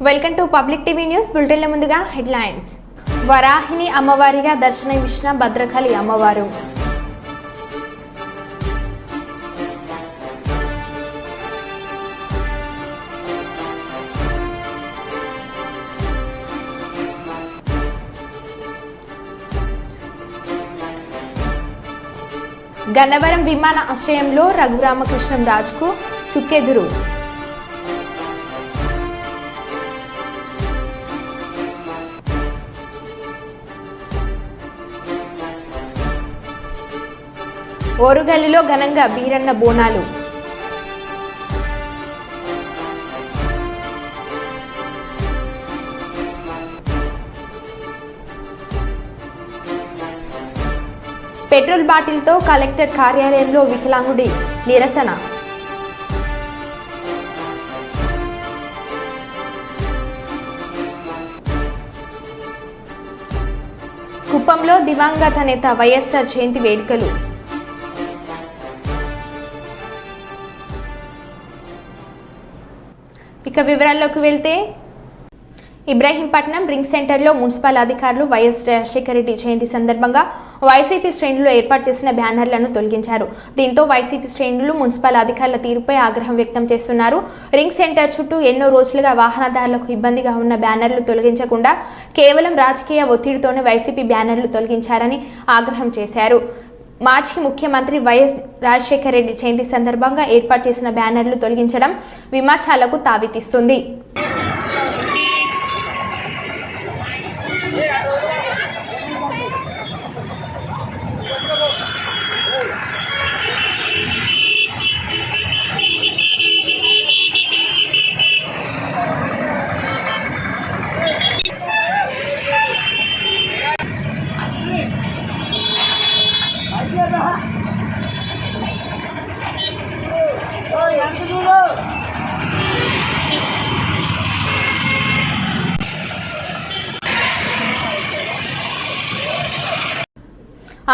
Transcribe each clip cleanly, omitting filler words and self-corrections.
Welcome to public TV news బులెటిన్ల ముందుగా headlines. వరాహిని అమ్మవారిగా దర్శనమిచ్చిన Bhadrakali అమ్మవారు. గన్నవరం విమాన ఆశ్రయంలో రఘురామకృష్ణం రాజుకు చుక్కెదురు. ఓరుగల్లులో ఘనంగా బీరన్న బోనాలు. పెట్రోల్ బాటిల్తో కలెక్టర్ కార్యాలయంలో వికలాంగుడి నిరసన. కుప్పంలో దివంగత నేత వైఎస్ఆర్ జయంతి వేడుకలు. ఇక వివరాల్లోకి వెళ్తే, ఇబ్రహీంపట్నం రింగ్ సెంటర్లో మున్సిపల్ అధికారులు వైఎస్ రాజశేఖర రెడ్డి జయంతి సందర్భంగా వైసీపీ శ్రేణులు ఏర్పాటు చేసిన బ్యానర్లను తొలగించారు. దీంతో వైసీపీ శ్రేణులు మున్సిపల్ అధికారుల తీరుపై ఆగ్రహం వ్యక్తం చేస్తున్నారు. రింగ్ సెంటర్ చుట్టూ ఎన్నో రోజులుగా వాహనదారులకు ఇబ్బందిగా ఉన్న బ్యానర్లు తొలగించకుండా కేవలం రాజకీయ ఒత్తిడితోనే వైసీపీ బ్యానర్లు తొలగించారని ఆగ్రహం చేశారు. మాజీ ముఖ్యమంత్రి వైఎస్ రాజశేఖర రెడ్డి జయంతి సందర్భంగా ఏర్పాటు చేసిన బ్యానర్లు తొలగించడం విమర్శలకు తావితీస్తుంది.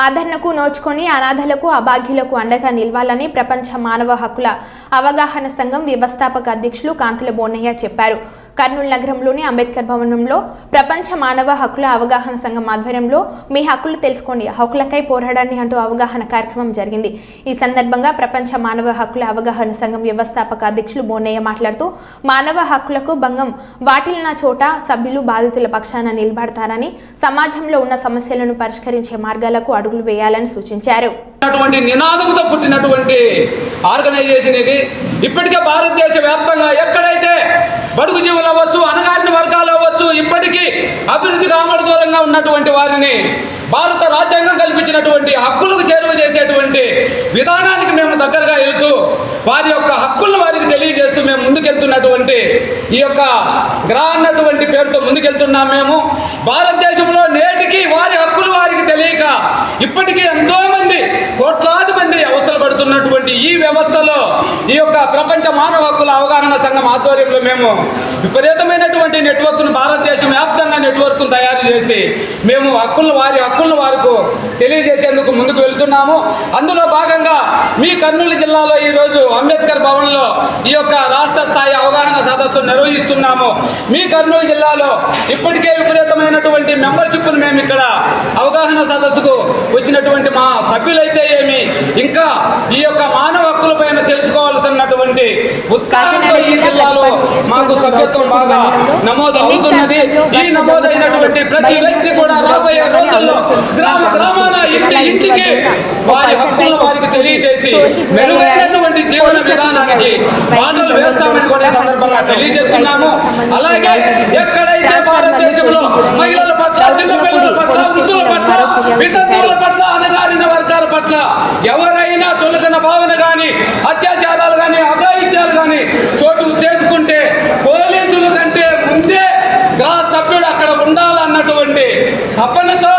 ఆదరణకు నోచుకొని అనాథలకు అభాగ్యులకు అండగా నిలవాలని ప్రపంచ మానవ హక్కుల అవగాహన సంఘం వ్యవస్థాపక అధ్యక్షులు కాంతుల బోనయ్య చెప్పారు. కర్నూలు నగరంలోని అంబేద్కర్ భవనంలో ప్రపంచ మానవ హక్కుల అవగాహన సంఘం ఆధ్వర్యంలో మీ హక్కులు తెలుసుకోండి, హక్కులకై పోరాడండి అంటూ అవగాహన కార్యక్రమం జరిగింది. ఈ సందర్భంగా ప్రపంచ మానవ హక్కుల అవగాహన సంఘం వ్యవస్థాపక అధ్యక్షులు బోనయ్య మాట్లాడుతూ మానవ హక్కులకు భంగం వాటిల్లిన చోట సభ్యులు బాధితుల పక్షాన నిలబడతారని, సమాజంలో ఉన్న సమస్యలను పరిష్కరించే మార్గాలకు అడుగులు వేయాలని సూచించారు. నినాదంతో పుట్టినటువంటి ఆర్గనైజేషన్ ఇది. ఇప్పటికే భారతదేశ వ్యాప్తంగా ఎక్కడైతే బడుగు జీవులు అవ్వచ్చు, అణగారిన వర్గాలు అవ్వచ్చు, ఇప్పటికీ అభివృద్ధికి ఆమడ దూరంగా ఉన్నటువంటి వారిని భారత రాజ్యాంగం కల్పించినటువంటి హక్కులకు చేరువ చేసేటువంటి విధానానికి మేము దగ్గరగా వెళ్తూ వారి యొక్క హక్కులను వారికి తెలియజేస్తూ మేము ముందుకెళ్తున్నటువంటి ఈ యొక్క గ్రా అన్నటువంటి పేరుతో ముందుకెళ్తున్నాం. మేము భారతదేశంలో నేటికి వారి హక్కులు వారికి తెలియక ఇప్పటికీ ఎంతో మంది, కోట్లాది మంది అవస్థలు పడుతున్నటువంటి ఈ వ్యవస్థలో ఈ యొక్క ప్రపంచ మానవ హక్కుల అవగాహన సంఘం ఆధ్వర్యంలో మేము విపరీతమైనటువంటి నెట్వర్క్ను భారతదేశం వ్యాప్తంగా నెట్వర్క్ను తయారు చేసి మేము వారి హక్కులను వారికి తెలియజేసేందుకు ముందుకు వెళ్తున్నాము. అందులో భాగంగా మీ కర్నూలు జిల్లాలో ఈరోజు అంబేద్కర్ భవన్లో ఈ యొక్క రాష్ట్ర స్థాయి అవగాహన సదస్సు నిర్వహిస్తున్నాము. మీ కర్నూలు జిల్లాలో ఇప్పటికే విపరీతమైనటువంటి మెంబర్షిప్ను మేము ఇక్కడ అవగాహన సదస్సుకు వచ్చినటువంటి మా సభ్యులైతే ఏమి, ఇంకా ఈ యొక్క మానవ హక్కుల పైన తెలుసుకోవాల్సినటువంటి ఉత్సాహంతో ఈ జిల్లాలో మాకు సభ్యత్వం బాగా నమోదు అవుతున్నది. ఈ నమోదైనటువంటి ప్రతి వ్యక్తి కూడా రాబోయే రోజుల్లో గ్రామ గ్రామాన ఇంటికి వారి హక్కులను వారికి తెలియజేసి మెరుగైనటువంటి జీవన విధానానికి బాటలు వేస్తామని కూడా సందర్భంగా తెలియజేస్తున్నాము. అలాగే ఎక్కడైతే భారతదేశంలో మహిళల పట్ల, చిన్నపిల్లల పట్ల, వృద్ధుల పట్ల, వితంతువుల పట్ల, అణగారిన వర్గాల పట్ల ఎవరైనా తొలగిన భావన కానీ, అత్యాచారాలు కానీ, అఘాయిత్యాలు కానీ చోటు చేసుకుంటే పోలీసుల కంటే ముందే గ్రా సభ్యుడు అక్కడ ఉండాలన్నటువంటి తపనతో,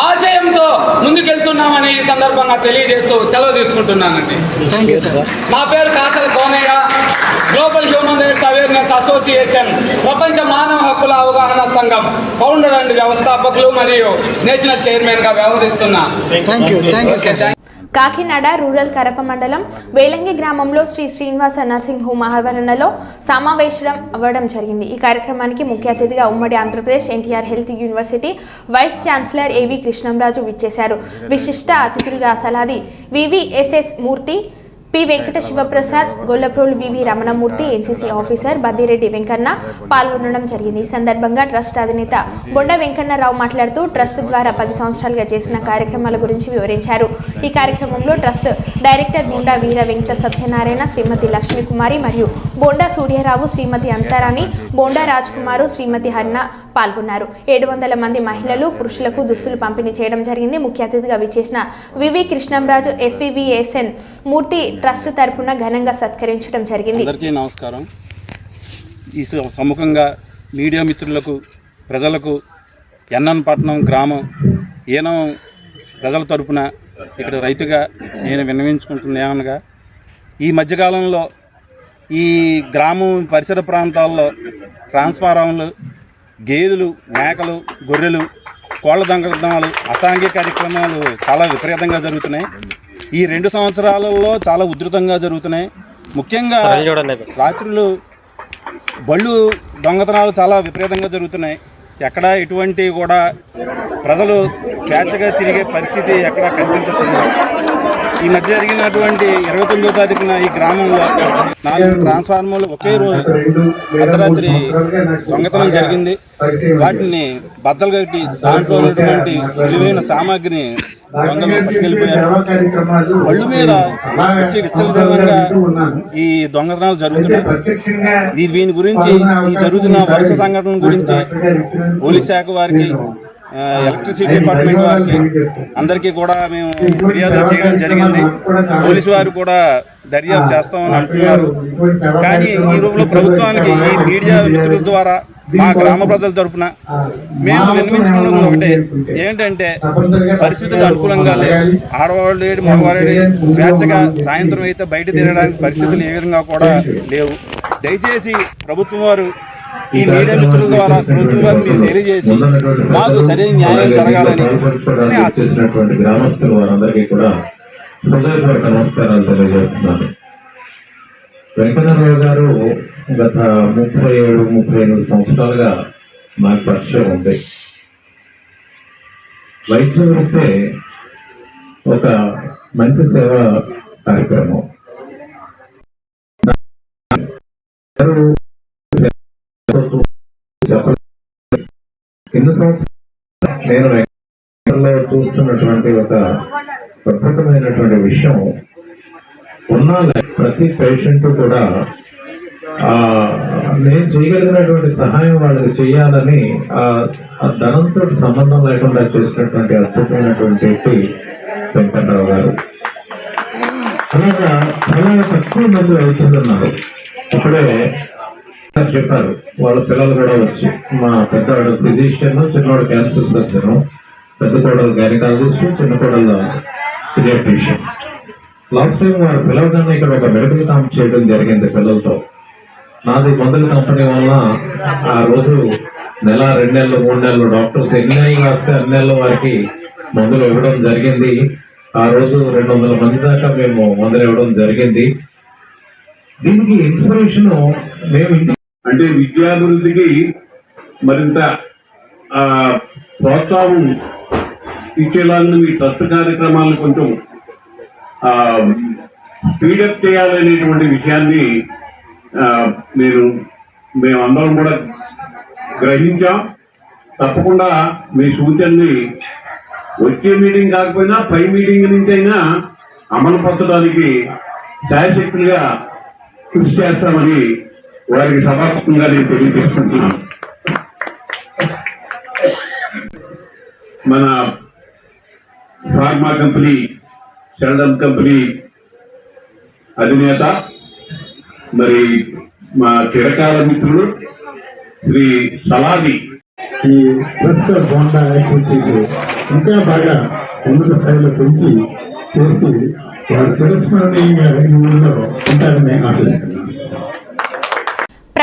ఆశయంతో ముందుకెళ్తున్నామని ఈ సందర్భంగా తెలియజేస్తూ సెలవు తీసుకుంటున్నానండి. నా పేరు Kasala Konayya, global human rights awareness association ప్రపంచ మానవ హక్కుల అవగాహన సంఘం ఫౌండర్ అండ్ వ్యవస్థాపకులు మరియు నేషనల్ చైర్మన్గా వ్యవహరిస్తున్నా. కాకినాడ రూరల్ కరప మండలం వేలంగి గ్రామంలో శ్రీ శ్రీనివాస నర్సింగ్ హోమ్ ఆవరణలో సమావేశం అవ్వడం జరిగింది. ఈ కార్యక్రమానికి ముఖ్య అతిథిగా ఉమ్మడి Andhra Pradesh NTR health university vice chancellor A V Krishnamraju విచ్చేశారు. విశిష్ట అతిథులుగా Saladi V V S S Murthy, P Venkata Sivaprasad, Gollaprolu V V Ramanamurthy, NCC officer Baddireddy Venkanna పాల్గొనడం జరిగింది. ఈ సందర్భంగా ట్రస్ట్ అధినేత బొండ వెంకన్నరావు మాట్లాడుతూ ట్రస్ట్ ద్వారా 10 సంవత్సరాలుగా చేసిన కార్యక్రమాల గురించి వివరించారు. ఈ కార్యక్రమంలో ట్రస్ట్ డైరెక్టర్ బొండా వీర వెంకట సత్యనారాయణ, శ్రీమతి లక్ష్మీకుమారి మరియు బొండా సూర్యరావు, శ్రీమతి అంతారాణి, బొండా రాజ్ కుమారు, శ్రీమతి హర్ణ పాల్గొన్నారు. 700 మంది మహిళలు, పురుషులకు దుస్తులు పంపిణీ చేయడం జరిగింది. ముఖ్య అతిథిగా విచ్చేసిన వివి కృష్ణంరాజు ఎస్వివిఎస్ఎన్ మూర్తి ట్రస్ట్ తరపున ఘనంగా సత్కరించడం జరిగింది. అందరికీ నమస్కారం. ఈ సముఖంగా మీడియా మిత్రులకు, ప్రజలకు ఎన్ఎన్ గ్రామం ఏనం ప్రజల తరపున ఇక్కడ రైతుగా నేను విన్నవించుకుంటున్నా ఏమనగా, ఈ మధ్యకాలంలో ఈ గ్రామం పరిసర ప్రాంతాల్లో ట్రాన్స్ఫారాలు, గేదెలు, మేకలు, గొర్రెలు, కోళ్ల దొంగతనాలు, అసాంఘిక కార్యక్రమాలు చాలా విపరీతంగా జరుగుతున్నాయి. ఈ 2 సంవత్సరాలలో చాలా ఉధృతంగా జరుగుతున్నాయి. ముఖ్యంగా రాత్రులు బళ్ళు దొంగతనాలు చాలా విపరీతంగా జరుగుతున్నాయి. ఎక్కడ ఎటువంటి కూడా ప్రజలు స్వేచ్ఛగా తిరిగే పరిస్థితి ఎక్కడ కనిపించట్లేదు. ఈ మధ్య జరిగినటువంటి 29వ తారీఖున ఈ గ్రామంలో 4 ట్రాన్స్ఫార్మర్లు ఒకే రోజు అర్ధరాత్రి దొంగతనం జరిగింది. వాటిని బద్దలు కట్టి దాంట్లో ఉన్నటువంటి విలువైన సామాగ్రిని దొంగలు పట్టుకెళ్ళిపోయారు. బళ్ళు మీద వచ్చి విచ్చలవిడిగా ఈ దొంగతనాలు జరుగుతున్నాయి. దీని గురించి ఈ జరుగుతున్న వరుస సంఘటన గురించి పోలీస్ శాఖ వారికి, ఎలక్ట్రిసిటీ డిపార్ట్మెంట్ వారికి అందరికీ కూడా మేము ఫిర్యాదు చేయడం జరిగింది. పోలీసు వారు కూడా దర్యాప్తు చేస్తామని అంటున్నారు. కానీ ఈ రోజులో ప్రభుత్వానికి ఈ మీడియా మిత్రుల ద్వారా మా గ్రామ ప్రజల తరఫున మేము విన్నవించుకున్నది ఒకటే, ఏంటంటే పరిస్థితులు అనుకూలంగా లేవు. ఆడవాళ్ళు ఏడు, మగవాళ్ళు స్వేచ్ఛగా సాయంత్రం అయితే బయట తిరగడానికి పరిస్థితులు ఏ విధంగా కూడా లేవు. దయచేసి ప్రభుత్వం వారు ఈ మీడియా మిత్రుల ద్వారా ప్రభుత్వం వారిని తెలియజేసి మాకు సరైన న్యాయం జరగాలని గ్రామస్తులు వారందరికీ కూడా హృదయపూర్వక నమస్కారాలు తెలియజేస్తున్నాను. వెంకన్నరావు గారు గత 37-38 సంవత్సరాలుగా నాకు పరిచయం ఉంది. వైద్యం వృత్తే ఒక మంచి సేవా కార్యక్రమం. ఎన్ని సంవత్సరాలు నేను వెంకటలో చూస్తున్నటువంటి ఒక అద్భుతమైనటువంటి విషయం, ఉన్న ప్రతి పేషెంట్ కూడా నేను చేయగలిగినటువంటి సహాయం వాళ్ళకి చేయాలని ఆ ధనంతో సంబంధం లేకుండా చేసినటువంటి అద్భుతమైనటువంటి వ్యక్తి వెంకటరావు గారు. అలాగా చాలా తక్కువ మంది వెళ్తున్నారు. ఇప్పుడే చెప్పారు వాళ్ళ పిల్లలు కూడా వచ్చి, మా పెద్దవాడు ఫిజిషియన్, చిన్నవాడు క్యాన్సర్ సర్జన్, పెద్ద కోడలు గైనకాలజిస్ట్, చిన్న కోడలు పీడియాట్రిషియన్. లాస్ట్ టైం వారు పిల్లలుగానే ఇక్కడ ఒక మెడికల్ క్యాంప్ చేయడం జరిగింది పిల్లలతో. నాది మందుల కంపెనీ వల్ల ఆ రోజు నెల, 2 నెలలు, 3 నెలలు డాక్టర్స్ ఎన్ని నెలలు రాస్తే అన్ని నెలలు వారికి మందులు ఇవ్వడం జరిగింది. ఆ రోజు 200 మంది దాకా మేము మందులు ఇవ్వడం జరిగింది. దీనికి ఇన్స్పిరేషన్ మేము అంటే విద్యాభివృద్ధికి మరింత ప్రోత్సాహం ఇచ్చేలాగా మీ ట్రస్ట్ కార్యక్రమాలను కొంచెం స్పీడప్ చేయాలనేటువంటి విషయాన్ని మేమందరం కూడా గ్రహించాం. తప్పకుండా మీ సూచనని వచ్చే మీటింగ్ కాకపోయినా పై మీటింగ్ నుంచి అయినా అమలు పరచడానికి శాయశక్తులుగా కృషి చేస్తామని వారికి సభాముఖంగా నేను తెలియజేసుకుంటున్నాను. మన ఫార్మా కంపెనీ, షెల్డన్ కంపెనీ అధినేత, మరి మా చిరకాల మిత్రుడు శ్రీ సలాది ఈ ట్రస్ట్ బోండా యాక్టివిటీస్ ఇంకా బాగా ఉన్నత స్థాయిలో పెంచి చేసి వారు చిరస్మరణీయంగా ఉంటారని ఆశిస్తున్నాను.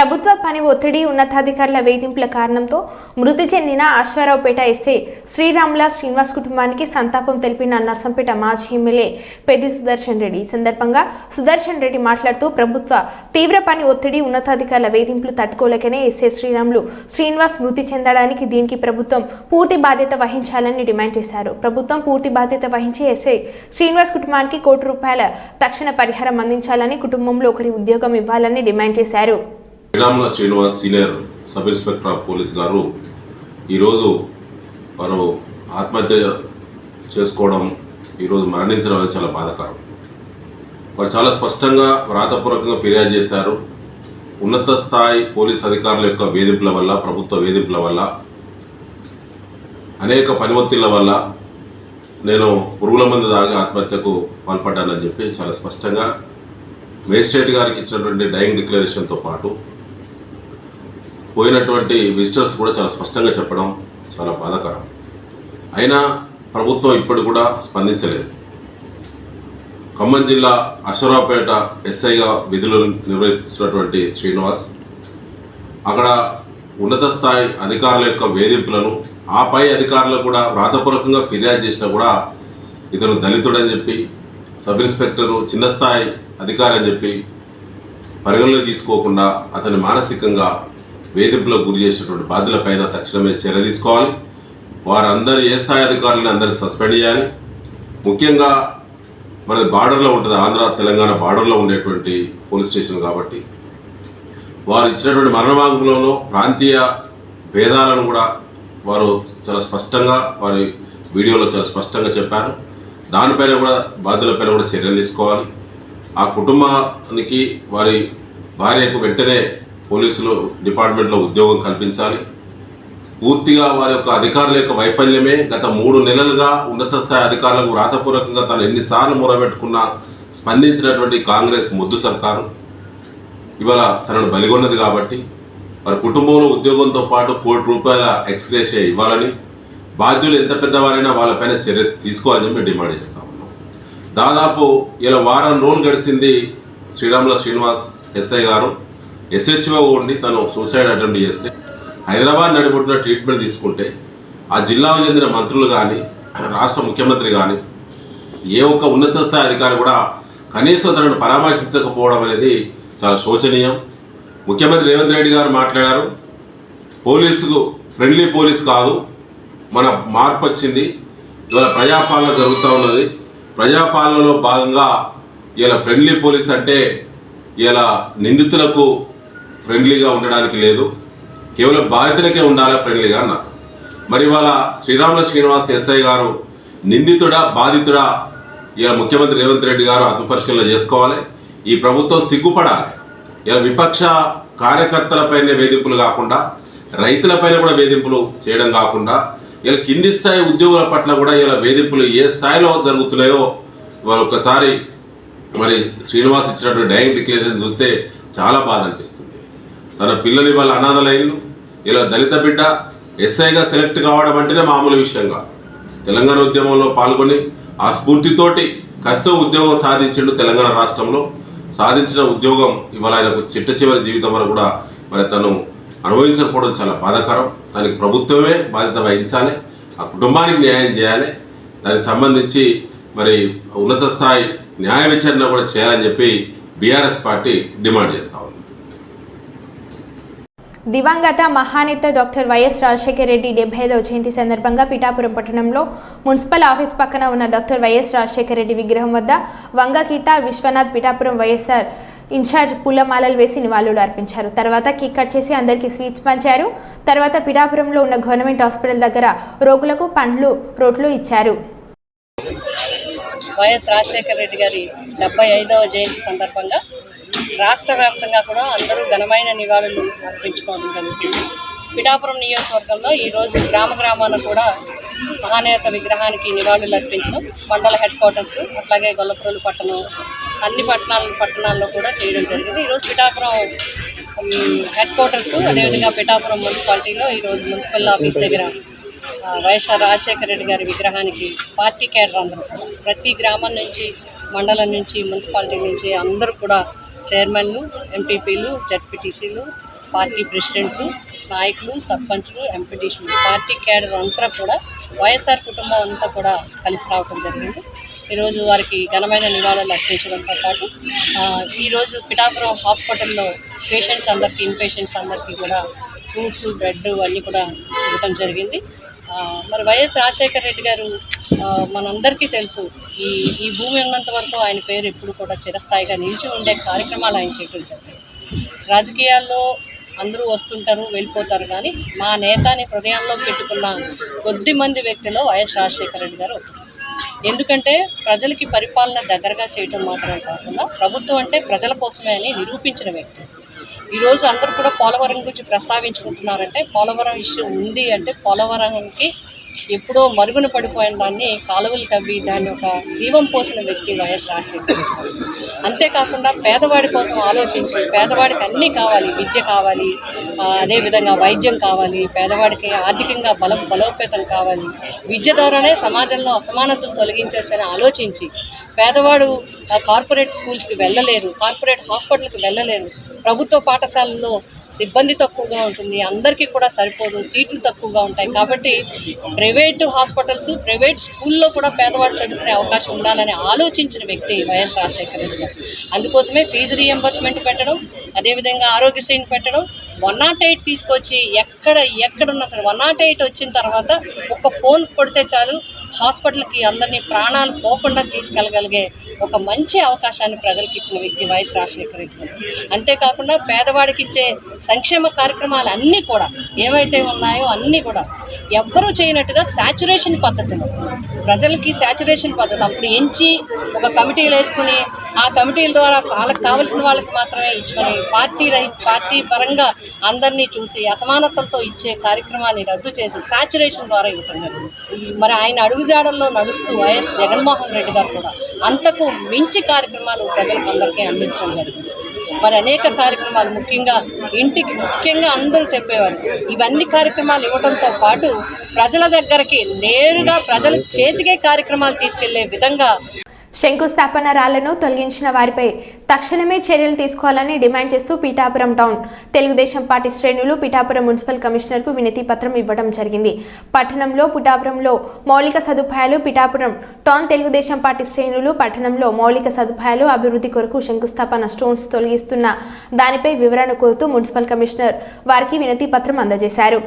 ప్రభుత్వ పని ఒత్తిడి ఉన్నతాధికారుల వేధింపుల కారణంతో మృతి చెందిన అశ్వారావుపేట ఎస్ఐ శ్రీరాముల శ్రీనివాస్ కుటుంబానికి సంతాపం తెలిపిన నర్సంపేట మాజీ ఎమ్మెల్యే పెద్ది సుదర్శన్ రెడ్డి. ఈ సందర్భంగా సుదర్శన్ రెడ్డి మాట్లాడుతూ ప్రభుత్వ తీవ్ర పని ఒత్తిడి ఉన్నతాధికారుల వేధింపులు తట్టుకోలేకనే ఎస్ఐ శ్రీరాములు శ్రీనివాస్ మృతి చెందడానికి దీనికి ప్రభుత్వం పూర్తి బాధ్యత వహించాలని డిమాండ్ చేశారు. ప్రభుత్వం పూర్తి బాధ్యత వహించి ఎస్ఐ శ్రీనివాస్ కుటుంబానికి ₹1,00,00,000 తక్షణ పరిహారం అందించాలని, కుటుంబంలో ఒకరి ఉద్యోగం ఇవ్వాలని డిమాండ్ చేశారు. శ్రీరాముల Srinivas senior sub inspector of police గారు ఈరోజు వారు ఆత్మహత్య చేసుకోవడం, ఈరోజు మరణించడం అనేది చాలా బాధాకరం. వారు చాలా స్పష్టంగా వ్రాతపూర్వకంగా ఫిర్యాదు చేశారు. ఉన్నత స్థాయి పోలీస్ అధికారుల యొక్క వేధింపుల వల్ల, ప్రభుత్వ వేధింపుల వల్ల, అనేక పనివత్తిళ్ల వల్ల నేను పురుగుల మందు తాగి ఆత్మహత్యకు పాల్పడ్డానని చెప్పి చాలా స్పష్టంగా మేజిస్ట్రేట్ గారికి ఇచ్చినటువంటి డైయింగ్ డిక్లరేషన్తో పాటు పోయినటువంటి విజిటర్స్ కూడా చాలా స్పష్టంగా చెప్పడం చాలా బాధాకరం. అయినా ప్రభుత్వం ఇప్పుడు కూడా స్పందించలేదు. ఖమ్మం జిల్లా అశ్వారావుపేట ఎస్ఐగా విధులు నిర్వహిస్తున్నటువంటి శ్రీనివాస్ అక్కడ ఉన్నత స్థాయి అధికారుల యొక్క వేధింపులను, ఆ పై అధికారులు కూడా వ్రాతపూర్వకంగా ఫిర్యాదు చేసినా కూడా ఇతను దళితుడని చెప్పి, సబ్ ఇన్స్పెక్టరు చిన్న స్థాయి అధికారి అని చెప్పి పరిగణలోకి తీసుకోకుండా అతన్ని మానసికంగా వేధింపులకు గురి చేసినటువంటి బాధ్యులపైన తక్షణమే చర్య తీసుకోవాలి. వారందరూ ఏ స్థాయి అధికారులను అందరినీ సస్పెండ్ చేయాలి. ముఖ్యంగా మన బార్డర్లో ఉంటుంది, ఆంధ్ర తెలంగాణ బార్డర్లో ఉండేటువంటి పోలీస్ స్టేషన్ కాబట్టి వారు ఇచ్చినటువంటి మరణవాంగ్మూలంలో ప్రాంతీయ భేదాలను కూడా వారు చాలా స్పష్టంగా వారి వీడియోలో చాలా స్పష్టంగా చెప్పారు. దానిపైన కూడా బాధ్యులపైన కూడా చర్యలు తీసుకోవాలి. ఆ కుటుంబానికి వారి భార్యకు వెంటనే పోలీసులు డిపార్ట్మెంట్లో ఉద్యోగం కల్పించాలి. పూర్తిగా వారి యొక్క అధికారుల యొక్క వైఫల్యమే గత 3 నెలలుగా ఉన్నత స్థాయి అధికారులకు వ్రాతపూర్వకంగా తను ఎన్నిసార్లు మొరబెట్టుకున్నా స్పందించినటువంటి కాంగ్రెస్ మొద్దు సర్కారు ఇవాళ తనను బలిగొన్నది. కాబట్టి వారి కుటుంబంలో ఉద్యోగంతో పాటు ₹1,00,00,000 ఎక్స్గ్రేషియా ఇవ్వాలని, బాధ్యులు ఎంత పెద్దవారైనా వాళ్ళపైన చర్య తీసుకోవాలని మేము డిమాండ్ చేస్తా ఉన్నాం. దాదాపు ఇలా వారం రోజులు గడిచింది. శ్రీరాముల శ్రీనివాస్ ఎస్ఐ గారు SHO ఉండి తను సూసైడ్ అటెంప్ట్ చేస్తే హైదరాబాద్ నడిబొడ్డున ట్రీట్మెంట్ తీసుకుంటే ఆ జిల్లాకు చెందిన మంత్రులు కానీ, రాష్ట్ర ముఖ్యమంత్రి కానీ, ఏ ఒక్క ఉన్నత స్థాయి అధికారి కూడా కనీసం తనను పరామర్శించకపోవడం అనేది చాలా శోచనీయం. ముఖ్యమంత్రి రేవంత్ రెడ్డి గారు మాట్లాడారు, పోలీసుకు ఫ్రెండ్లీ పోలీస్ కాదు, మన మార్పు వచ్చింది, ఇవాళ ప్రజాపాలన జరుగుతూ ఉన్నది. ప్రజాపాలనలో భాగంగా ఇలా ఫ్రెండ్లీ పోలీస్ అంటే ఇలా నిందితులకు ఫ్రెండ్లీగా ఉండడానికి లేదు, కేవలం బాధితులకే ఉండాలి ఫ్రెండ్లీగా అన్నారు. మరి ఇవాళ శ్రీరాముల శ్రీనివాస్ ఎస్ఐ గారు నిందితుడా బాధితుడా ఇలా ముఖ్యమంత్రి రేవంత్ రెడ్డి గారు ఆత్మపరిశీలన చేసుకోవాలి. ఈ ప్రభుత్వం సిగ్గుపడాలి. ఇలా విపక్ష కార్యకర్తలపైనే వేధింపులు కాకుండా రైతులపైన కూడా వేధింపులు చేయడం కాకుండా ఇలా కింది స్థాయి ఉద్యోగుల పట్ల కూడా ఇలా వేధింపులు ఏ స్థాయిలో జరుగుతున్నాయో ఇవాళ ఒక్కసారి మరి శ్రీనివాస్ ఇచ్చినటువంటి డైయింగ్ డిక్లరేషన్ చూస్తే చాలా బాధ అనిపిస్తుంది. తన పిల్లలు ఇవాళ అనాథలైన్లు, ఇలా దళిత బిడ్డ ఎస్ఐగా సెలెక్ట్ కావడం అంటేనే మామూలు విషయంగా తెలంగాణ ఉద్యమంలో పాల్గొని ఆ స్ఫూర్తితోటి కష్టం ఉద్యోగం సాధించిండు. తెలంగాణ రాష్ట్రంలో సాధించిన ఉద్యోగం ఇవాళ ఆయనకు చిట్ట చివరి జీవితం వరకు కూడా మరి తను అనుభవించకపోవడం చాలా బాధాకరం. దానికి ప్రభుత్వమే బాధ్యత వహించాలి, ఆ కుటుంబానికి న్యాయం చేయాలి. దానికి సంబంధించి మరి ఉన్నత స్థాయి న్యాయ విచారణ కూడా చేయాలని చెప్పి బీఆర్ఎస్ పార్టీ డిమాండ్ చేస్తా ఉంది. దివంగత మహానేత డాక్టర్ వైఎస్ రాజశేఖర రెడ్డి 75వ జయంతి సందర్భంగా పిఠాపురం పట్టణంలో మున్సిపల్ ఆఫీస్ పక్కన ఉన్న డాక్టర్ వైఎస్ రాజశేఖర రెడ్డి విగ్రహం వద్ద వంగగీత విశ్వనాథ్ పిఠాపురం వైఎస్ఆర్ ఇన్ఛార్జ్ పూలమాలలు వేసి నివాళులు అర్పించారు. తర్వాత కేక్ కట్ చేసి అందరికీ స్వీట్స్ పంచారు. తర్వాత పిఠాపురంలో ఉన్న గవర్నమెంట్ హాస్పిటల్ దగ్గర రోగులకు పండ్లు, రోట్లు ఇచ్చారు. వైఎస్ రాజశేఖర రెడ్డి గారి 75వ జయంతి సందర్భంగా రాష్ట్ర వ్యాప్తంగా కూడా అందరూ ఘనమైన నివాళులు అర్పించుకోవడం జరుగుతుంది. పిఠాపురం నియోజకవర్గంలో ఈరోజు గ్రామాన కూడా మహానేత విగ్రహానికి నివాళులు అర్పించడం, మండల హెడ్ క్వార్టర్స్ అట్లాగే గొల్లపురం పట్టణం అన్ని పట్టణాల్లో కూడా చేయడం జరిగింది. ఈరోజు పిఠాపురం హెడ్ క్వార్టర్స్ అదేవిధంగా పిఠాపురం మున్సిపాలిటీలో ఈరోజు మున్సిపల్ ఆఫీస్ దగ్గర వైఎస్ఆర్ రాజశేఖర రెడ్డి గారి విగ్రహానికి పార్టీ కేడర్ అందరూ ప్రతి గ్రామం నుంచి, మండలం నుంచి, మున్సిపాలిటీ నుంచి అందరూ కూడా చైర్మన్లు, ఎంపీపీలు, జడ్పీటీసీలు, పార్టీ ప్రెసిడెంట్లు, నాయకులు, సర్పంచ్లు, ఎంపీటీసీలు, పార్టీ క్యాడర్ అంతా కూడా వైఎస్ఆర్ కుటుంబం అంతా కూడా కలిసి రావడం జరిగింది. ఈరోజు వారికి ఘనమైన నివాళులు అర్పించడంతో పాటు ఈరోజు పిఠాపురం హాస్పిటల్లో పేషెంట్స్ అందరికీ, ఇన్పేషెంట్స్ అందరికీ కూడా ఫ్రూట్స్, బ్రెడ్ అన్నీ కూడా ఇవ్వడం జరిగింది. మరి వైఎస్ రాజశేఖర రెడ్డి గారు మనందరికీ తెలుసు, ఈ భూమి ఉన్నంత వరకు ఆయన పేరు ఎప్పుడు కూడా చిరస్థాయిగా నిలిచి ఉండే కార్యక్రమాలు ఆయన చేయడం జరిగింది. రాజకీయాల్లో అందరూ వస్తుంటారు, వెళ్ళిపోతారు, కానీ మా నేతని హృదయాల్లో పెట్టుకున్న కొద్ది మంది వ్యక్తుల్లో వైఎస్ రాజశేఖర రెడ్డి గారు ఒకరు. ఎందుకంటే ప్రజలకి పరిపాలన దగ్గరగా చేయటం మాత్రమే కాకుండా ప్రభుత్వం అంటే ప్రజల కోసమే అని నిరూపించిన వ్యక్తి. ఈరోజు అందరూ కూడా పోలవరం గురించి ప్రస్తావించుకుంటున్నారంటే పోలవరం ఇష్యూ ఉంది అంటే పోలవరంకి ఎప్పుడో మరుగున పడిపోయిన దాన్ని కాలువలు తవ్వి దాన్ని ఒక జీవం పోసిన వ్యక్తి వైఎస్ రాజశేఖర రెడ్డి. అంతేకాకుండా పేదవాడి కోసం ఆలోచించి పేదవాడికి అన్నీ కావాలి, విద్య కావాలి, అదేవిధంగా వైద్యం కావాలి, పేదవాడికి ఆర్థికంగా బలోపేతం కావాలి, విద్య ద్వారానే సమాజంలో అసమానతలు తొలగించవచ్చని ఆలోచించి పేదవాడు కార్పొరేట్ స్కూల్స్కి వెళ్ళలేరు, కార్పొరేట్ హాస్పిటల్కి వెళ్ళలేరు, ప్రభుత్వ పాఠశాలల్లో సిబ్బంది తక్కువగా ఉంటుంది, అందరికీ కూడా సరిపోదు, సీట్లు తక్కువగా ఉంటాయి. కాబట్టి ప్రైవేటు హాస్పిటల్స్, ప్రైవేట్ స్కూల్లో కూడా పేదవాడు చదువుకునే అవకాశం ఉండాలని ఆలోచించిన వ్యక్తి వైఎస్ రాజశేఖర రెడ్డి గారు. అందుకోసమే ఫీజు రీఎంబర్స్మెంట్ పెట్టడం, అదేవిధంగా ఆరోగ్యశ్రీని పెట్టడం, 108 తీసుకొచ్చి ఎక్కడున్నా సరే 108 వచ్చిన తర్వాత ఒక ఫోన్ కొడితే చాలు హాస్పిటల్కి అందరినీ ప్రాణాలు పోకుండా తీసుకెళ్ళగలిగే ఒక మంచి అవకాశాన్ని ప్రజలకు ఇచ్చిన వ్యక్తి వైఎస్ రాజశేఖర రెడ్డి గారు. అంతేకాకుండా పేదవాడికి ఇచ్చే సంక్షేమ కార్యక్రమాలు అన్నీ కూడా ఏవైతే ఉన్నాయో అన్నీ కూడా ఎవ్వరూ చేయనట్టుగా శాచురేషన్ పద్ధతిలో ప్రజలకి శాచురేషన్ పద్ధతి అప్పుడు ఎంచి ఒక కమిటీలు వేసుకుని ఆ కమిటీల ద్వారా వాళ్ళకి కావాల్సిన వాళ్ళకి మాత్రమే ఇచ్చుకొని పార్టీ పరంగా అందరినీ చూసి అసమానతలతో ఇచ్చే కార్యక్రమాన్ని రద్దు చేసి శాచురేషన్ ద్వారా ఇవ్వటం జరిగింది. మరి ఆయన అడుగుజాడల్లో నడుస్తూ వైఎస్ జగన్మోహన్ రెడ్డి గారు కూడా అంతకు మించి కార్యక్రమాలు ప్రజలకు అందరికీ అందించడం జరిగింది. మరి అనేక కార్యక్రమాలు ముఖ్యంగా అందరూ చెప్పేవారు, ఇవన్నీ కార్యక్రమాలు ఇవ్వడంతో పాటు ప్రజల దగ్గరికి నేరుగా ప్రజల చేతికే కార్యక్రమాలు తీసుకెళ్లే విధంగా శంకుస్థాపన రాళ్లను తొలగించిన వారిపై తక్షణమే చర్యలు తీసుకోవాలని డిమాండ్ చేస్తూ పిఠాపురం టౌన్ తెలుగుదేశం పార్టీ శ్రేణులు పిఠాపురం మున్సిపల్ కమిషనర్కు వినతి పత్రం ఇవ్వడం జరిగింది. పట్టణంలో పిఠాపురంలో మౌలిక సదుపాయాలు పిఠాపురం టౌన్ తెలుగుదేశం పార్టీ శ్రేణులు పట్టణంలో మౌలిక సదుపాయాలు అభివృద్ధి కొరకు శంకుస్థాపన స్టోన్స్ తొలగిస్తున్న దానిపై వివరణ కోరుతూ మున్సిపల్ కమిషనర్ వారికి వినతి పత్రం అందజేశారు.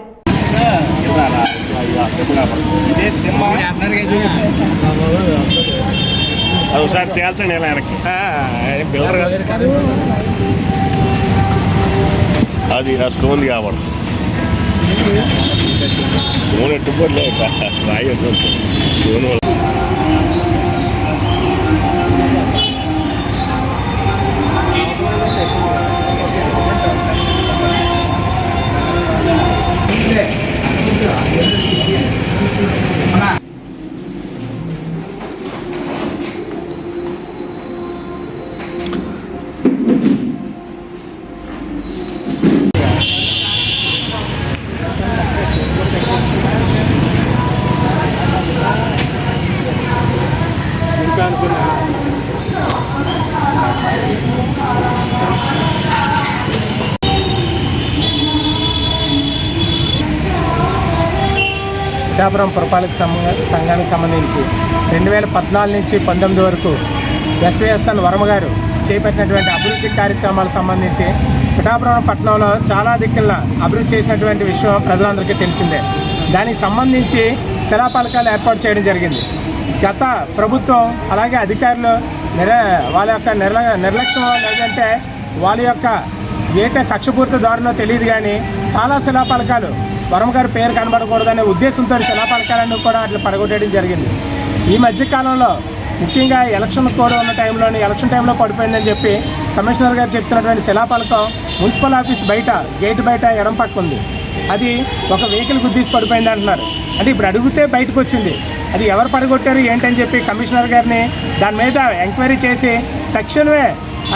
అది ఒకసారి తేల్చండి ఎలా వెనక్కి పిల్లర్ కాదు అది ఆ స్టోన్ కాబట్టి స్టోన్ ఎట్టుకోలే రాయొద్దు స్టోన్ పిఠాపురం పురపాలక సంఘానికి సంబంధించి 2014 నుంచి 19 వరకు ఎస్వీఎస్ఎన్ వర్మ గారు చేపట్టినటువంటి అభివృద్ధి కార్యక్రమాలకు సంబంధించి పిఠాపురం పట్టణంలో చాలా దిక్కుల అభివృద్ధి చేసినటువంటి విషయం ప్రజలందరికీ తెలిసిందే. దానికి సంబంధించి శిలాఫలకాలు ఏర్పాటు చేయడం జరిగింది. గత ప్రభుత్వం అలాగే అధికారులు వాళ్ళ యొక్క నిర్లక్ష్యం లేదంటే వాళ్ళ యొక్క కక్షపూర్తి దారునో తెలియదు, కానీ చాలా శిలాఫలకాలు వర్మ గారి పేరు కనబడకూడదనే ఉద్దేశంతో శిలాఫలకాలను కూడా అట్లా పడగొట్టడం జరిగింది. ఈ మధ్యకాలంలో ముఖ్యంగా ఎలక్షన్ కోడ్ ఉన్న ఎలక్షన్ టైంలో పడిపోయిందని చెప్పి కమిషనర్ గారు చెప్తున్నటువంటి శిలాఫలకం మున్సిపల్ ఆఫీస్ బయట గేట్ బయట ఎడం పక్క ఉంది. అది ఒక వెహికల్ గుద్దీసి పడిపోయింది అంటున్నారు. అంటే ఇప్పుడు అడిగితే బయటకు వచ్చింది. అది ఎవరు పడగొట్టారు ఏంటని చెప్పి కమిషనర్ గారిని దాని మీద ఎంక్వైరీ చేసి తక్షణమే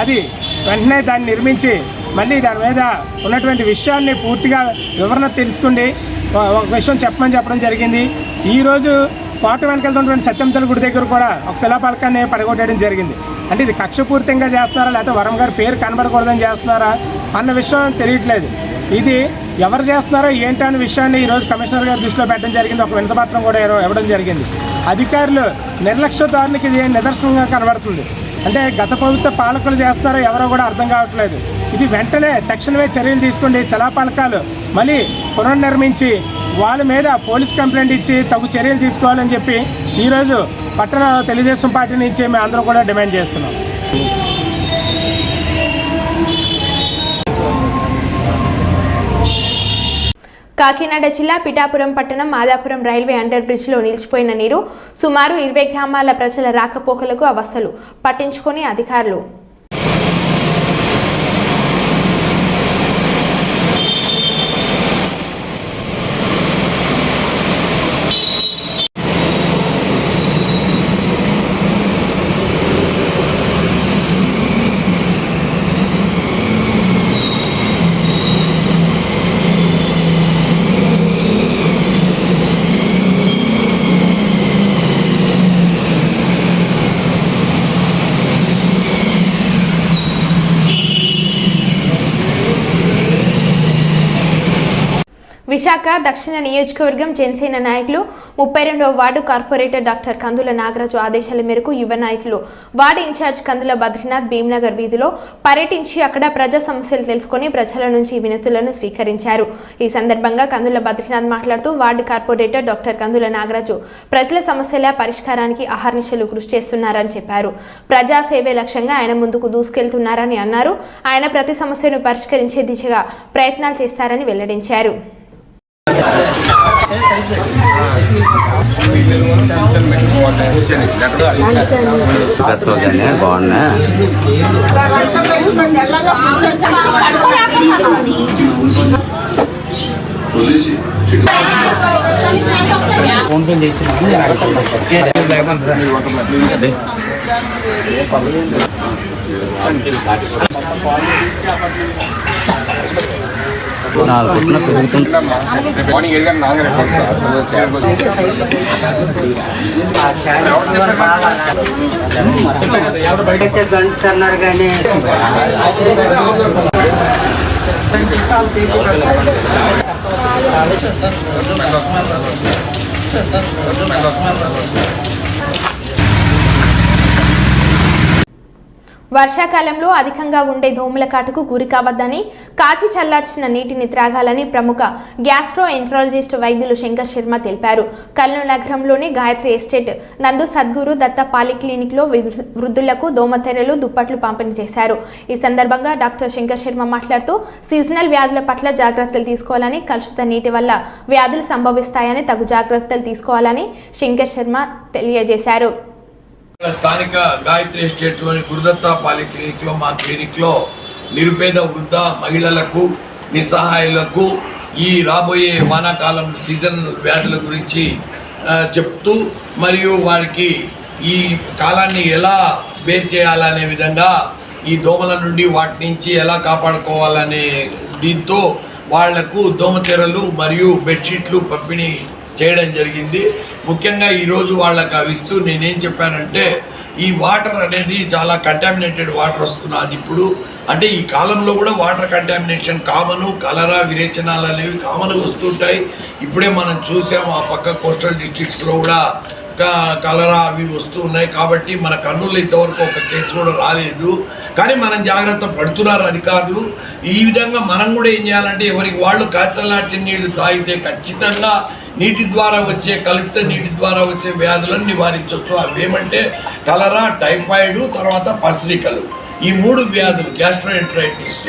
అది వెంటనే దాన్ని నిర్మించి మళ్ళీ దాని మీద ఉన్నటువంటి విషయాన్ని పూర్తిగా వివరణ తెలుసుకుండి ఒక విషయం చెప్పడం జరిగింది. ఈరోజు కోట వెనకెళ్తున్నటువంటి సత్యంతల గుడి దగ్గర కూడా ఒక శిలాఫలకాన్ని పడగొట్టడం జరిగింది. అంటే ఇది కక్షపూర్తిగా చేస్తున్నారా లేకపోతే వరం గారి పేరు కనబడకూడదని చేస్తున్నారా అన్న విషయం తెలియట్లేదు. ఇది ఎవరు చేస్తున్నారో ఏంటనే విషయాన్ని ఈరోజు కమిషనర్ గారి దృష్టిలో పెట్టడం జరిగింది. ఒక వినతిపత్రం కూడా ఇవ్వడం జరిగింది. అధికారులు నిర్లక్ష్య ధోరణికి ఇది నిదర్శనంగా కనబడుతుంది. అంటే గత ప్రభుత్వ పాలకులు చేస్తున్నారో ఎవరో కూడా అర్థం కావట్లేదు. ఇది వెంటనే తక్షణమే చర్యలు తీసుకోండి. శిలాఫలకాలు మళ్ళీ పునర్నిర్మించి వాళ్ళ మీద పోలీస్ కంప్లైంట్ ఇచ్చి తగు చర్యలు తీసుకోవాలని చెప్పి ఈరోజు పట్టణ తెలుగుదేశం పార్టీ నుంచి మేము అందరం కూడా డిమాండ్ చేస్తున్నాం. కాకినాడ జిల్లా పిఠాపురం పట్టణం మాదాపురం రైల్వే అండర్ బ్రిడ్జ్లో నిలిచిపోయిన నీరు సుమారు 20 గ్రామాల ప్రజల రాకపోకలకు అవస్థలు పట్టించుకొని అధికారులు విశాఖ దక్షిణ నియోజకవర్గం జనసేన నాయకులు 32వ వార్డు కార్పొరేటర్ డాక్టర్ కందుల నాగరాజు ఆదేశాల మేరకు యువ నాయకులు వార్డు ఇన్ఛార్జ్ కందుల బద్రీనాథ్ భీమ్నగర్ వీధిలో పర్యటించి అక్కడ ప్రజా సమస్యలు తెలుసుకుని ప్రజల నుంచి వినతులను స్వీకరించారు. ఈ సందర్భంగా కందుల బద్రీనాథ్ మాట్లాడుతూ వార్డు కార్పొరేటర్ డాక్టర్ కందుల నాగరాజు ప్రజల సమస్యల పరిష్కారానికి అహర్నిశలు కృషి చేస్తున్నారని చెప్పారు. ప్రజాసేవే లక్ష్యంగా ఆయన ముందుకు దూసుకెళ్తున్నారని అన్నారు. ఆయన ప్రతి సమస్యను పరిష్కరించే దిశగా ప్రయత్నాలు చేస్తారని వెల్లడించారు. బాగున్నా ఫోన్ పే చేసి నాలుగు పెరుగుతుంది. అన్నారు కానీ వర్షాకాలంలో అధికంగా ఉండే దోమల కాటుకు గురి కావద్దని, కాచి చల్లార్చిన నీటిని త్రాగాలని ప్రముఖ గ్యాస్ట్రో ఎంట్రాలజిస్ట్ వైద్యులు శంకర్ శర్మ తెలిపారు. కర్నూలు నగరంలోని గాయత్రి ఎస్టేట్ నందు సద్గురు దత్త పాలిక్లినిక్లో వృద్ధులకు దోమతెరలు, దుప్పట్లు పంపిణీ చేశారు. ఈ సందర్భంగా డాక్టర్ శంకర్ శర్మ మాట్లాడుతూ సీజనల్ వ్యాధుల పట్ల జాగ్రత్తలు తీసుకోవాలని, కలుషిత నీటి వల్ల వ్యాధులు సంభవిస్తాయని తగు జాగ్రత్తలు తీసుకోవాలని శంకర్ శర్మ తెలియజేశారు. స్థానిక గాయత్రి ఎస్టేట్లోని గురుదత్త పాలిక్లినిక్లో మా క్లినిక్లో నిరుపేద వృద్ధ మహిళలకు, నిస్సహాయులకు ఈ రాబోయే వానాకాలం సీజన్ వ్యాధుల గురించి చెప్తూ మరియు వారికి ఈ కాలాన్ని ఎలా బేర్ చేయాలనే విధంగా ఈ దోమల నుండి వాటి నుంచి ఎలా కాపాడుకోవాలనే దీంతో వాళ్లకు దోమతెరలు మరియు బెడ్షీట్లు పంపిణీ చేయడం జరిగింది. ముఖ్యంగా ఈరోజు వాళ్ళకి అవి ఇస్తూ నేనేం చెప్పానంటే ఈ వాటర్ అనేది చాలా కంటామినేటెడ్ వాటర్ వస్తున్నది ఇప్పుడు. అంటే ఈ కాలంలో కూడా వాటర్ కంటామినేషన్ కామను, కలరా, విరేచనాలు అనేవి కామన్గా వస్తుంటాయి. ఇప్పుడే మనం చూసాము ఆ పక్క కోస్టల్ డిస్ట్రిక్ట్స్లో కూడా కలరా అవి వస్తూ ఉన్నాయి. కాబట్టి మన కర్నూలు ఇంతవరకు ఒక కేసు కూడా రాలేదు. కానీ మనం జాగ్రత్త పడుతున్నారు అధికారులు. ఈ విధంగా మనం కూడా ఏం చేయాలంటే ఎవరికి వాళ్ళు కాచల్లార్చిన నీళ్లు తాగితే ఖచ్చితంగా నీటి ద్వారా వచ్చే కలుషిత నీటి ద్వారా వచ్చే వ్యాధులను నివారించవచ్చు. అవి ఏమంటే కలరా, టైఫాయిడ్, తర్వాత పసిరికలు, ఈ 3 వ్యాధులు, గ్యాస్ట్రోఎంటరైటిస్,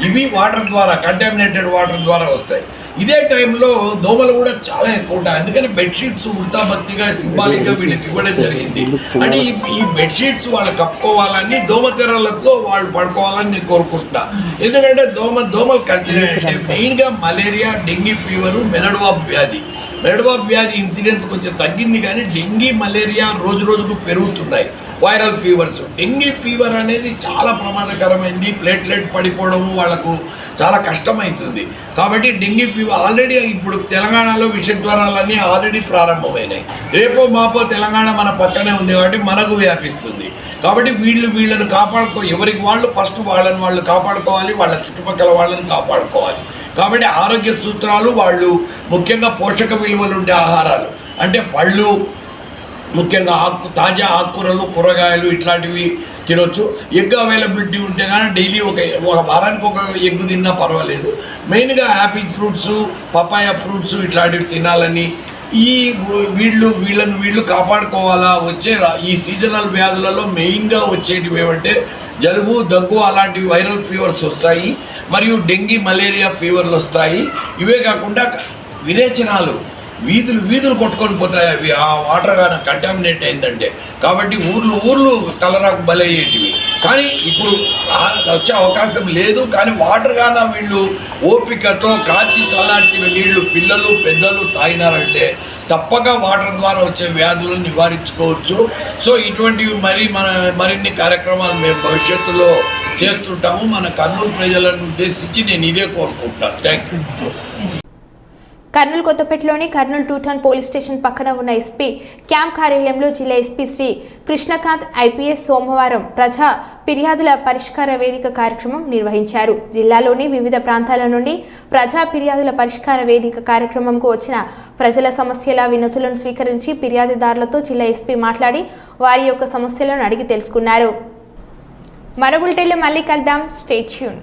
ఇవి వాటర్ ద్వారా కంటామినేటెడ్ వాటర్ ద్వారా వస్తాయి. ఇదే టైంలో దోమలు కూడా చాలా ఎక్కువ ఉంటాయి. అందుకని బెడ్షీట్స్ వృత్తాభక్తిగా సింబాలిక్గా వీళ్ళకి ఇవ్వడం జరిగింది. అంటే ఈ బెడ్షీట్స్ వాళ్ళు కప్పుకోవాలని, దోమతెరలతో వాళ్ళు పడుకోవాలని నేను కోరుకుంటున్నా. ఎందుకంటే దోమలు ఖర్చు మెయిన్గా మలేరియా, డెంగీ ఫీవరు, మెదడువాపు వ్యాధి ఇన్సిడెన్స్ కొంచెం తగ్గింది. కానీ డెంగీ, మలేరియా రోజు రోజుకు పెరుగుతున్నాయి. వైరల్ ఫీవర్స్, డెంగీ ఫీవర్ అనేది చాలా ప్రమాదకరమైంది. ప్లేట్లెట్ పడిపోవడము వాళ్ళకు చాలా కష్టమవుతుంది. కాబట్టి డెంగీ ఫీవర్ ఆల్రెడీ ఇప్పుడు తెలంగాణలో విషజ్వరాలన్నీ ఆల్రెడీ ప్రారంభమైనాయి. రేపో మాపో తెలంగాణ మన పక్కనే ఉంది కాబట్టి మనకు వ్యాపిస్తుంది. కాబట్టి వీళ్ళను ఎవరికి వాళ్ళు ఫస్ట్ వాళ్ళని వాళ్ళు కాపాడుకోవాలి, వాళ్ళ చుట్టుపక్కల వాళ్ళని కాపాడుకోవాలి. కాబట్టి ఆరోగ్య సూత్రాలు వాళ్ళు ముఖ్యంగా పోషక విలువలు ఉండే ఆహారాలు అంటే పళ్ళు, ముఖ్యంగా తాజా ఆకుకూరలు, కూరగాయలు ఇట్లాంటివి తినొచ్చు. ఎగ్ అవైలబిలిటీ ఉంటే కానీ డైలీ ఒక వారానికి ఒక ఎగ్ తిన్నా పర్వాలేదు. మెయిన్గా యాపిల్ ఫ్రూట్స్, పపాయ ఫ్రూట్స్ ఇట్లాంటివి తినాలని, ఈ వీళ్ళను కాపాడుకోవాలా. వచ్చే ఈ సీజనల్ వ్యాధులలో మెయిన్గా వచ్చేటివి ఏమంటే జలుబు, దగ్గు అలాంటివి వైరల్ ఫీవర్స్ వస్తాయి, మరియు డెంగీ, మలేరియా ఫీవర్లు వస్తాయి. ఇవే కాకుండా విరేచనాలు, వీధులు కొట్టుకొని పోతాయి అవి ఆ వాటర్ కానీ కంటామినేట్ అయిందంటే. కాబట్టి ఊర్లు కలరాకు బలయ్యేటివి. కానీ ఇప్పుడు వచ్చే అవకాశం లేదు. కానీ వాటర్ కానీ వీళ్ళు ఓపికతో కాచి చల్లార్చిన నీళ్లు పిల్లలు పెద్దలు తాగినారంటే తప్పక వాటర్ ద్వారా వచ్చే వ్యాధులను నివారించుకోవచ్చు. సో ఇటువంటివి మరిన్ని కార్యక్రమాలు మేము భవిష్యత్తులో చేస్తుంటాము. మన కర్నూలు ప్రజలను ఉద్దేశించి నేను ఇదే కోరుకుంటున్నాను. Thank you. కర్నూలు కొత్తపేటలోని కర్నూలు 2 టౌన్ పోలీస్ స్టేషన్ పక్కన ఉన్న ఎస్పీ క్యాంప్ కార్యాలయంలో జిల్లా ఎస్పీ శ్రీ కృష్ణకాంత్ ఐపీఎస్ సోమవారం ప్రజా ఫిర్యాదుల పరిష్కార వేదిక కార్యక్రమం నిర్వహించారు. జిల్లాలోని వివిధ ప్రాంతాల నుండి ప్రజా ఫిర్యాదుల పరిష్కార వేదిక కార్యక్రమంకు వచ్చిన ప్రజల సమస్యల వినతులను స్వీకరించి ఫిర్యాదుదారులతో జిల్లా ఎస్పీ మాట్లాడి వారి యొక్క సమస్యలను అడిగి తెలుసుకున్నారు. మరో బులెటిన్లో మళ్ళీ కలుద్దాం. Stay tune.